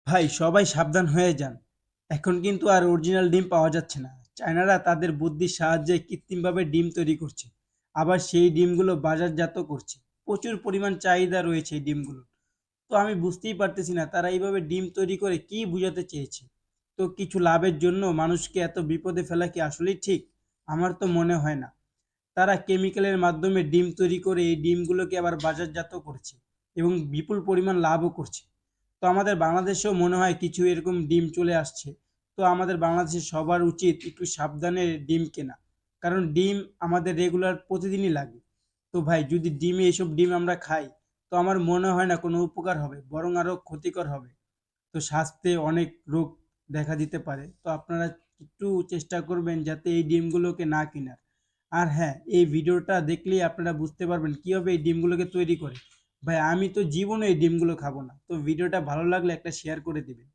ভাই সবাই সাবধান হয়ে যান। এখন কিন্তু আর অরিজিনাল ডিম পাওয়া যাচ্ছে না। চায়নারা তাদের বুদ্ধির সাহায্যে কৃত্রিমভাবে ডিম তৈরি করছে। আবার সেই ডিমগুলো বাজারজাত করছে। প্রচুর পরিমাণ চাহিদা রয়েছে এই ডিমগুলোর। তো আমি বুঝতেই পারতেছি না তারা এইভাবে ডিম তৈরি করে কি বুঝাতে চেয়েছে। তো কিছু লাভের জন্য মানুষকে এত বিপদে ফেলা কি আসলেই ঠিক? আমার তো মনে হয় না। তারা কেমিক্যালের মাধ্যমে ডিম তৈরি করে এই ডিমগুলোকে আবার বাজারজাত করছে এবং বিপুল পরিমাণ লাভও করছে। তো আমাদের বাংলাদেশেও মনে হয় কিছু এরকম ডিম চলে আসছে। তো আমাদের বাংলাদেশের সবার উচিত একটু সাবধানে ডিম কেনা, কারণ ডিম আমাদের রেগুলার প্রতিদিনই লাগে। তো ভাই যদি ডিমে এইসব ডিম আমরা খাই, তো আমার মনে হয় না কোনো উপকার হবে, বরং আরও ক্ষতিকর হবে। তো স্বাস্থ্যে অনেক রোগ দেখা দিতে পারে। তো আপনারা একটু চেষ্টা করবেন যাতে এই ডিমগুলোকে না কেনার। আর হ্যাঁ, এই ভিডিওটা দেখলেই আপনারা বুঝতে পারবেন কিভাবে এই ডিমগুলোকে তৈরি করে। ভাই আমি তো জীবনে এই ডিমগুলো খাবো না। তো ভিডিওটা ভালো লাগলে একটা শেয়ার করে দিবেন।